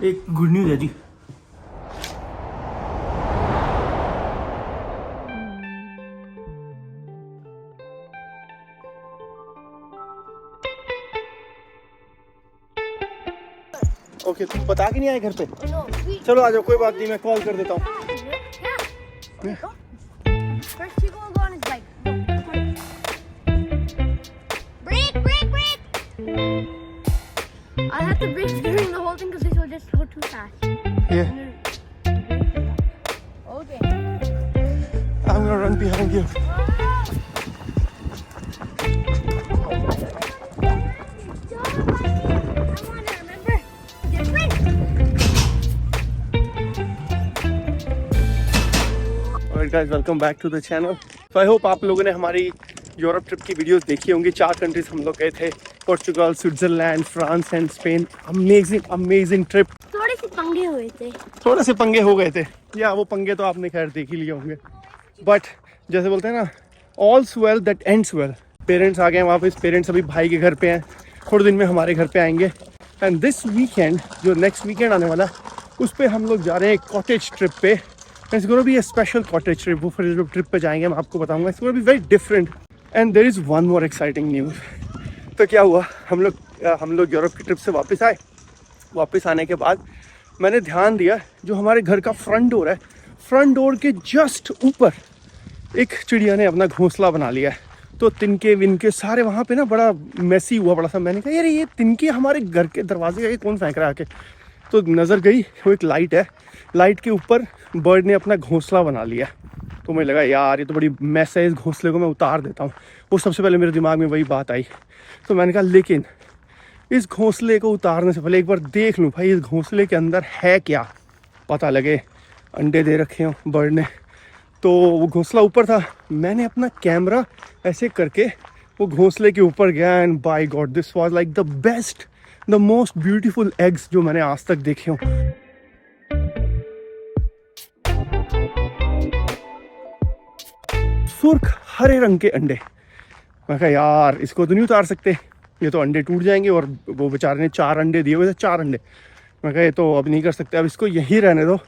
एक good news है जी। Okay, तुम बता के नहीं आए घर पे? चलो आ जाओ, कोई बात नहीं, मैं कॉल कर देता हूँ। First you go on his bike. Brake, brake, brake! I have to brake during the whole thing because this will just go too fast. Yeah, Okay. I'm gonna run behind you. Alright guys, welcome back to the channel. So I hope आप लोगों ने हमारी Europe trip की videos देखी होंगी। 4 countries हम लोग गए थे, Portugal, Switzerland, France and Spain. Amazing trip. थोड़े से पंगे हुए थे। थोड़े से पंगे हो गए थे, या वो पंगे तो आपने खैर देख ही लिए होंगे। बट जैसे बोलते हैं ना, all's well that ends well. Parents आ गए हैं वापस, पेरेंट्स अभी भाई के घर पे हैं, थोड़े दिन में हमारे घर पे आएंगे। एंड दिस वीकेंड, जो नेक्स्ट वीकेंड आने वाला, उस पर हम लोग जा रहे हैं कॉटेज ट्रिप पे। It's gonna be a special cottage trip. वो फिर जो ट्रिप पे जाएंगे मैं आपको बताऊंगा। It's gonna be very different and there is one more exciting news. तो क्या हुआ, हम लोग यूरोप की ट्रिप से वापस आए। वापस आने के बाद मैंने ध्यान दिया, जो हमारे घर का फ्रंट डोर है, फ्रंट डोर के जस्ट ऊपर एक चिड़िया ने अपना घोंसला बना लिया है। तो तिनके विनके सारे वहाँ पे ना बड़ा मैसी हुआ बड़ा सा। मैंने कहा यार ये तिनके हमारे घर के दरवाजे का ये कौन फेंक रहा है आके। तो नज़र गई, वो एक लाइट है, लाइट के ऊपर बर्ड ने अपना घोंसला बना लिया। तो मुझे लगा यार ये तो बड़ी मैस है, इस घोंसले को मैं उतार देता हूँ। वो सबसे पहले मेरे दिमाग में वही बात आई। तो मैंने कहा लेकिन इस घोंसले को उतारने से पहले एक बार देख लूँ भाई इस घोंसले के अंदर है क्या। पता लगे अंडे दे रखे हों बर्ड ने। तो वो घोंसला ऊपर था, मैंने अपना कैमरा ऐसे करके वो घोंसले के ऊपर गया and by god this was like the best, the most beautiful eggs जो मैंने आज तक देखे हों। सुर्ख हरे रंग के अंडे। मैं कहा यार इसको तो नहीं उतार सकते, ये तो अंडे टूट जाएंगे। और वो बेचारे ने 4 अंडे दिए हुए थे, 4 अंडे। मैं कहा ये तो अब नहीं कर सकते, अब इसको यहीं रहने दो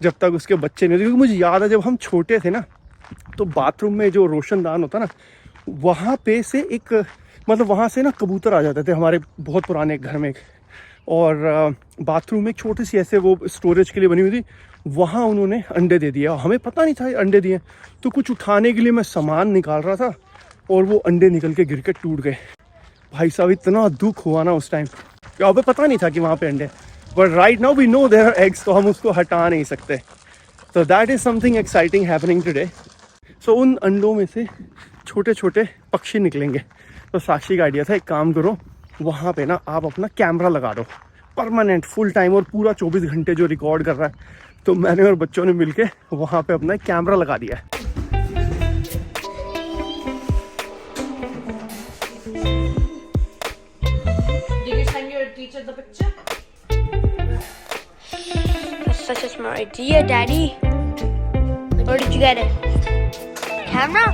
जब तक उसके बच्चे नहीं होते। क्योंकि मुझे याद है जब हम छोटे थे ना, तो बाथरूम में जो रोशनदान होता ना, वहाँ पे से एक मतलब वहाँ से ना कबूतर आ जाते थे हमारे बहुत पुराने घर में। और बाथरूम में एक छोटी सी ऐसे वो स्टोरेज के लिए बनी हुई थी, वहाँ उन्होंने अंडे दे दिया। हमें पता नहीं था अंडे दिए। तो कुछ उठाने के लिए मैं सामान निकाल रहा था और वो अंडे निकल के गिर के टूट गए। भाई साहब इतना दुख हुआ ना उस टाइम। हमें पता नहीं था कि वहाँ पे अंडे, but right now we know there are eggs, तो हम उसको हटा नहीं सकते। तो that is something exciting happening today. So उन अंडों में से छोटे छोटे पक्षी निकलेंगे। तो साक्षी का आइडिया था, एक काम करो वहाँ पे ना आप अपना कैमरा लगा दो परमानेंट फुल टाइम, और पूरा 24 घंटे जो रिकॉर्ड कर रहा है। तो मैंने और बच्चों ने मिलके वहाँ पे अपना कैमरा लगा दिया है। Teacher the picture? That's such a smart idea, Daddy. Where did you get it? Camera?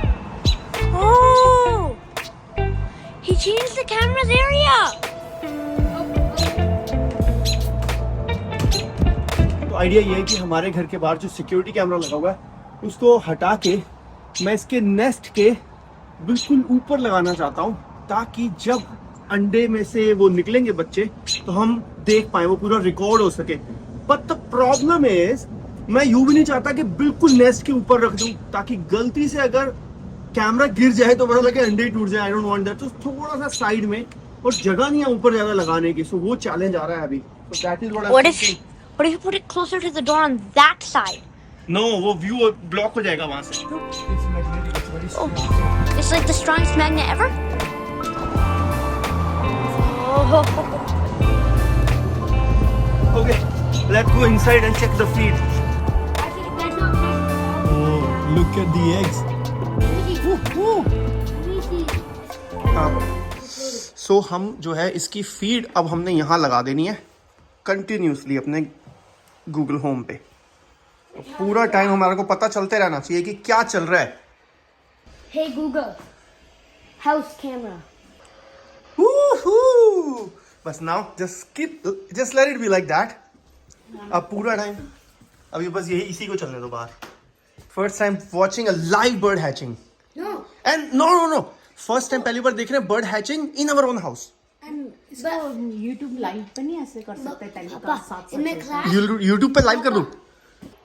Oh! He changed the camera's area! तो आइडिया ये है कि हमारे घर के बाहर जो सिक्योरिटी कैमरा लगा हुआ है उसको हटा के मैं इसके नेस्ट के बिल्कुल ऊपर लगाना चाहता हूँ, ताकि जब अंडे में से वो निकलेंगे बच्चे तो हम देख पाए, वो पूरा रिकॉर्ड हो सके। बट द प्रॉब्लम इज मैं यूं भी नहीं चाहता कि बिल्कुल नेस्ट के ऊपर रख दूं, ताकि गलती से अगर कैमरा गिर जाए तो पता लगे अंडे टूट जाए। I don't want that. तो थोड़ा सा साइड में, और जगह नहीं है ऊपर ज्यादा लगाने की, सो वो चैलेंज आ रहा है अभी। So that is what What if you put it closer to the door on that side? No, वो व्यू ब्लॉक हो जाएगा वहां से। Oh, it's like the strongest magnet ever? Oh. Okay, let's go inside and check the feed. Oh, look at the eggs. सो हम जो है इसकी feed अब हमने यहाँ लगा देनी है कंटिन्यूसली अपने गूगल होम पे। पूरा टाइम हमारे को पता चलते रहना चाहिए कि क्या चल रहा है। Hey Google, house camera. Woohoo! But now just let it be like that. अब पूरा टाइम अभी बस यही इसी को चलने दो बाहर. First time watching a live bird hatching. No. And no first time पहली बार देख रहे हैं bird hatching in our own house. इसको YouTube लाइव पे नहीं ऐसे कर सकते टेलीकास्ट साथ In my class, यूट्यूब पे लाइव कर दूं.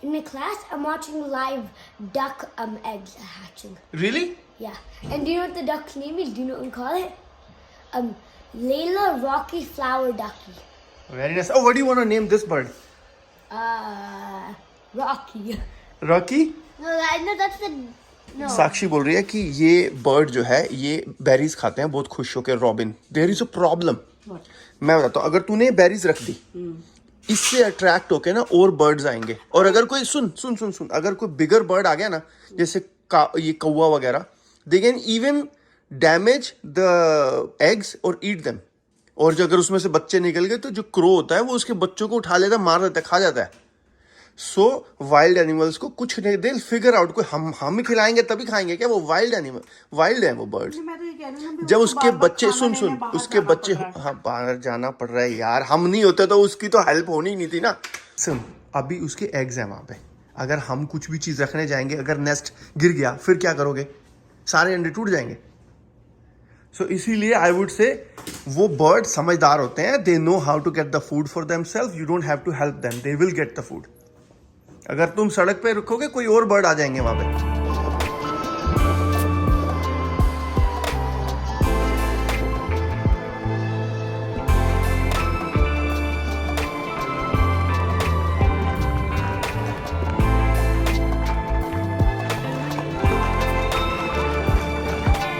in my class, I'm watching live duck eggs hatching. Really? Yeah. And do you know what the duck's name is? Do you know what we call it? Layla Rocky Flower Ducky. Very nice. Oh, what do you want to name this bird? Rocky. Rocky? No, that's the. No. साक्षी बोल रही है कि ये bird जो है ये berries खाते हैं बहुत खुश होकर. Robin, there is a problem. मैं बताता हूँ, अगर तूने बेरीज रख दी इससे अट्रैक्ट होके ना और बर्ड्स आएंगे. और अगर कोई सुन अगर कोई बिगर बर्ड आ गया ना जैसे ये कौवा वगैरह, they can even damage the eggs और ईट देम. और जो अगर उसमें से बच्चे निकल गए तो जो क्रो होता है वो उसके बच्चों को उठा लेता है, मार देता है, खा जाता है. सो वाइल्ड एनिमल्स को कुछ नहीं, दे फिगर आउट. कोई हम ही खिलाएंगे तभी खाएंगे क्या? वो वाइल्ड एनिमल, वाइल्ड है वो बर्ड्स. जब उसके बच्चे सुन उसके बच्चे, हाँ बाहर जाना पड़ रहा है यार. हम नहीं होते तो उसकी तो हेल्प होनी नहीं थी ना. सुन, अभी उसके एग्स हैं वहां पे. अगर हम कुछ भी चीज रखने जाएंगे, अगर नेस्ट गिर गया फिर क्या करोगे? सारे अंडे टूट जाएंगे. सो इसीलिए आई वुड से वो बर्ड समझदार होते हैं. They know how to get the food for themselves. You don't have to help them, they will get the food. अगर तुम सड़क पे रखोगे कोई और बर्ड आ जाएंगे वहां पे.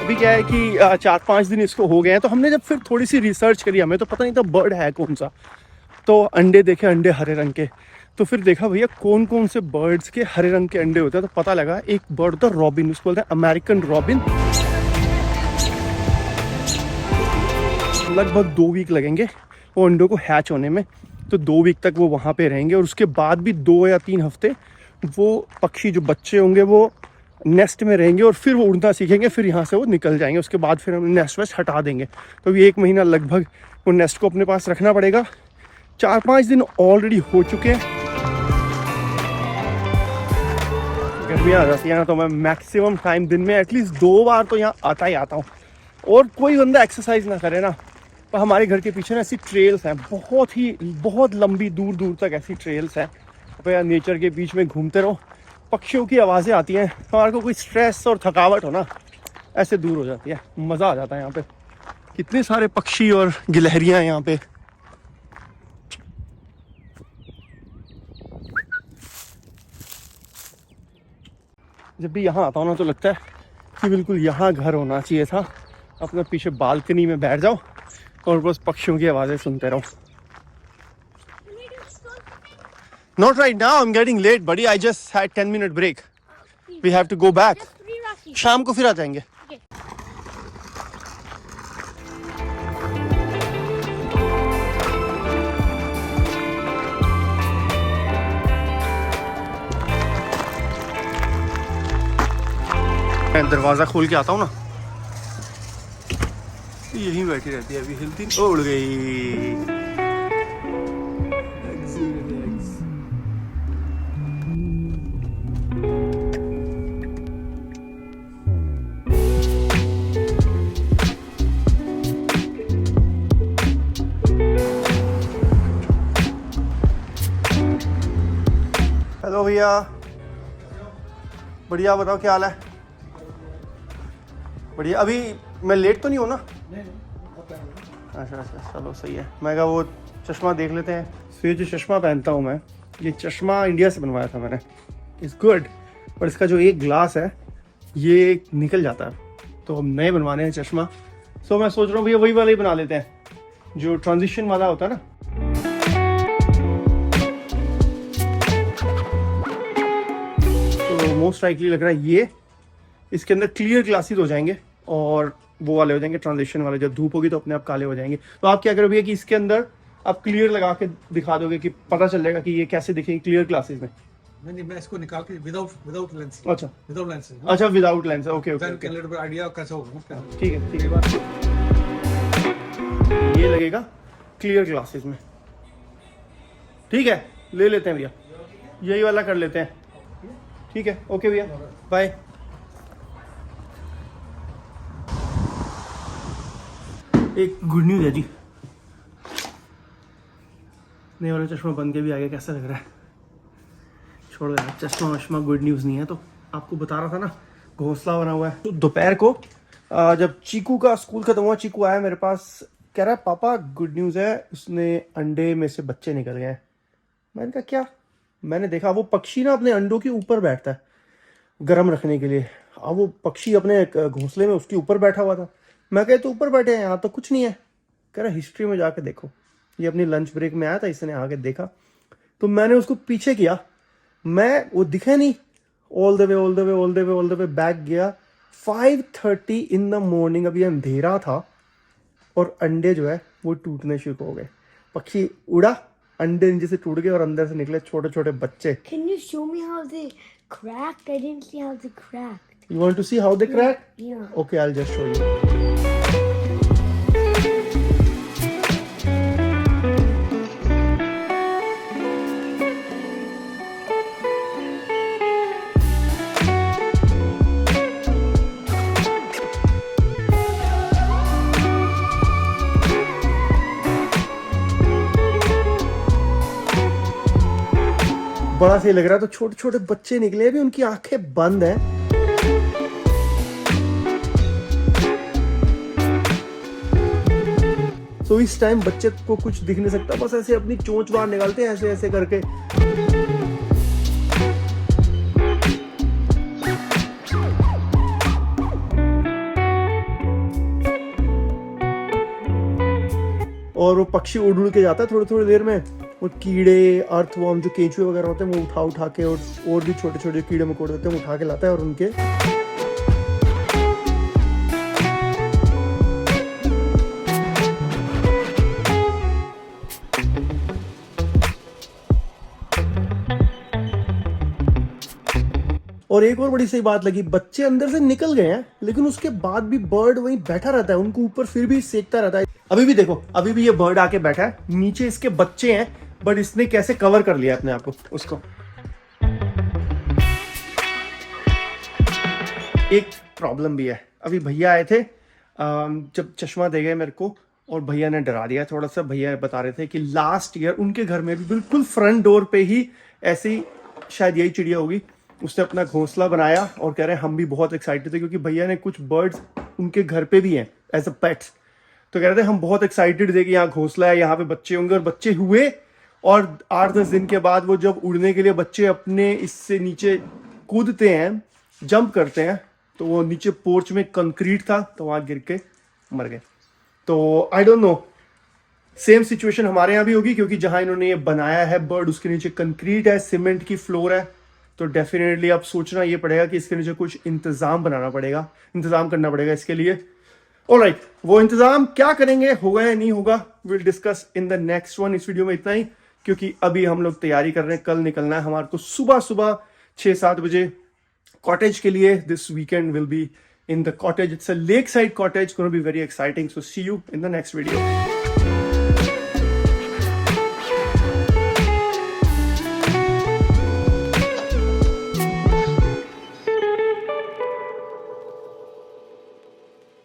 अभी क्या है कि 4-5 दिन इसको हो गए हैं, तो हमने जब फिर थोड़ी सी रिसर्च करी, हमें तो पता नहीं था बर्ड है कौन सा. तो अंडे देखे, अंडे हरे रंग के. तो फिर देखा भैया कौन कौन से बर्ड्स के हरे रंग के अंडे होते हैं. तो पता लगा एक बर्ड था रॉबिन, उसको बोलते हैं अमेरिकन रॉबिन. लगभग 2 वीक लगेंगे वो अंडों को हैच होने में. तो 2 वीक तक वो वहाँ पे रहेंगे और उसके बाद भी 2 या 3 हफ्ते वो पक्षी जो बच्चे होंगे वो नेस्ट में रहेंगे और फिर वो उड़ना सीखेंगे. फिर यहाँ से वो निकल जाएंगे. उसके बाद फिर हम नेस्ट वेस्ट हटा देंगे. तो ये 1 महीना लगभग वो नेस्ट को अपने पास रखना पड़ेगा. 4-5 दिन ऑलरेडी हो चुके हैं. गर्मियाँ आ जाती है ना, तो मैं मैक्सिमम टाइम दिन में एटलीस्ट 2 बार तो यहाँ आता ही आता हूँ. और कोई बंदा एक्सरसाइज ना करे ना, तो हमारे घर के पीछे ना ऐसी ट्रेल्स हैं, बहुत लंबी दूर दूर तक ऐसी ट्रेल्स हैं. तो यार नेचर के बीच में घूमते रहो, पक्षियों की आवाज़ें आती हैं, हमारे को कोई स्ट्रेस और थकावट हो ना ऐसे दूर हो जाती है. मज़ा आ जाता है यहाँ पे. कितने सारे पक्षी और गिलहरियाँ हैं यहाँ पे. जब भी यहाँ आता हूँ ना तो लगता है कि बिल्कुल यहाँ घर होना चाहिए था. अपने पीछे बालकनी में बैठ जाओ और बस पक्षियों की आवाज़ें सुनते रहो. Not right now, I'm getting late, buddy. I just had 10-minute break. We have to go back. शाम को फिर आ जाएंगे. मैं दरवाजा खोल के आता हूँ ना, यहीं बैठी रहती है. अभी हिलती उड़ गई. हेलो भैया, बढ़िया. बताओ क्या हाल है? बढ़िया. अभी मैं लेट तो नहीं हूँ ना? अच्छा चलो सही है. मैं कहा वो चश्मा देख लेते हैं. तो ये जो चश्मा पहनता हूँ मैं, ये चश्मा इंडिया से बनवाया था मैंने. इट्स गुड, पर इसका जो एक ग्लास है ये निकल जाता है, तो हम नए बनवाने हैं चश्मा. सो मैं सोच रहा हूँ भैया वही वाला ही बना लेते हैं जो ट्रांजिशन वाला होता है ना. तो मोस्ट लाइकली लग रहा है ये इसके अंदर क्लियर ग्लासेस हो जाएंगे और वो वाले हो जाएंगे ट्रांजिशन वाले. जब धूप होगी तो अपने आप काले हो जाएंगे. तो आप क्या करोगे कि इसके अंदर आप क्लियर लगा के दिखा दोगे कि पता चल जाएगा कि ये कैसे दिखेंगे क्लियर ग्लासेस में. नहीं, मैं इसको निकाल के विदाउट लेंस. अच्छा विदाउट लेंस. अच्छा without lens. Okay then can little bit idea कैसे होगा. ठीक है बात. ये लगेगा क्लियर ग्लासेस में. ठीक है ले लेते हैं भैया, यही वाला कर लेते हैं। ठीक है, ओके भैया, बाय। एक गुड न्यूज़ है जी, नए वाला चश्मा बन के भी आ गया। कैसा लग रहा है? छोड़ दे, चश्मा वश्मा गुड न्यूज़ नहीं है। तो आपको बता रहा था ना, घोंसला बना हुआ है। तो दोपहर को जब चीकू का स्कूल खत्म हुआ, चीकू आया मेरे पास, कह रहा है पापा गुड न्यूज़ है, उसने अंडे में से बच्चे निकल गए हैं। मैंने कहा क्या? मैंने देखा वो पक्षी ना अपने अंडों के ऊपर बैठता है गर्म रखने के लिए। अब वो पक्षी अपने घोंसले में उसके ऊपर बैठा हुआ था। मैं कहा तो ऊपर बैठे हैं, यहाँ तो कुछ नहीं है। कह रहा हिस्ट्री में जाके देखो। ये अपनी लंच ब्रेक में आया था, इसने आके देखा, तो मैंने उसको पीछे किया, वो दिखे नहीं, ऑल द वे बैक गया। 5:30 इन द मॉर्निंग, अभी अंधेरा था और अंडे जो है वो टूटने शुरू हो गए। पक्षी उड़ा, अंडे नीचे से टूट गए और अंदर से निकले छोटे छोटे बच्चे। Can you show me how they cracked? I didn't see how they cracked. You want to see how they crack? Yeah. Okay, I'll just show you. बड़ा सही लग रहा है। तो छोटे छोटे बच्चे निकले, अभी उनकी आंखें बंद हैं। तो इस टाइम बच्चे को कुछ दिख नहीं सकता, बस ऐसे अपनी चोंच बाहर निकालते हैं, ऐसे ऐसे करके। और वो पक्षी उड़ उड़ के जाता है थोड़ी थोड़ी देर में। वो कीड़े, अर्थवर्म, जो केंचुए वगैरह होते हैं, वो उठा के, और भी छोटे छोटे कीड़े मकोड़े होते हैं, वो उठा के लाता है और उनके और एक और बड़ी सही बात लगी, बच्चे अंदर से निकल गए हैं लेकिन उसके बाद भी बर्ड वहीं बैठा रहता है, उनको ऊपर फिर भी सेकता रहता है। अभी भी देखो, अभी भी ये बर्ड आके बैठा है, नीचे इसके बच्चे हैं, बट इसने कैसे कवर कर लिया अपने आप को उसको। एक प्रॉब्लम भी है, अभी भैया आए थे, जब चश्मा दे गए मेरे को और भैया ने डरा दिया थोड़ा सा। भैया बता रहे थे कि लास्ट ईयर उनके घर में भी बिल्कुल फ्रंट डोर पे ही ऐसी, शायद यही चिड़िया होगी, उसने अपना घोंसला बनाया। और कह रहे हैं हम भी बहुत एक्साइटेड थे क्योंकि भैया ने कुछ बर्ड्स उनके घर पे भी हैं एज अ पेट्स। तो कह रहे थे हम बहुत एक्साइटेड थे कि यहाँ घोंसला है, यहाँ पे बच्चे होंगे, और बच्चे हुए। और 8-10 दिन के बाद वो जब उड़ने के लिए बच्चे अपने इससे नीचे कूदते हैं, जंप करते हैं, तो वो नीचे पोर्च में कंक्रीट था, तो वहाँ गिर के मर गए। तो I don't know, same situation हमारे यहाँ भी होगी, क्योंकि जहाँ इन्होंने ये बनाया है बर्ड, उसके नीचे कंक्रीट है, सीमेंट की फ्लोर है। तो डेफिनेटली अब सोचना ये पड़ेगा कि इसके नीचे कुछ इंतजाम करना पड़ेगा इसके लिए। ऑलराइट, वो इंतजाम क्या करेंगे, होगा या नहीं होगा, will discuss in the next one. इस वीडियो में इतना ही, क्योंकि अभी हम लोग तैयारी कर रहे हैं, कल निकलना है हमारे को सुबह 6-7 बजे कॉटेज के लिए। This weekend will be in the cottage. It's a lakeside cottage, going to be very exciting. So see you in the next video.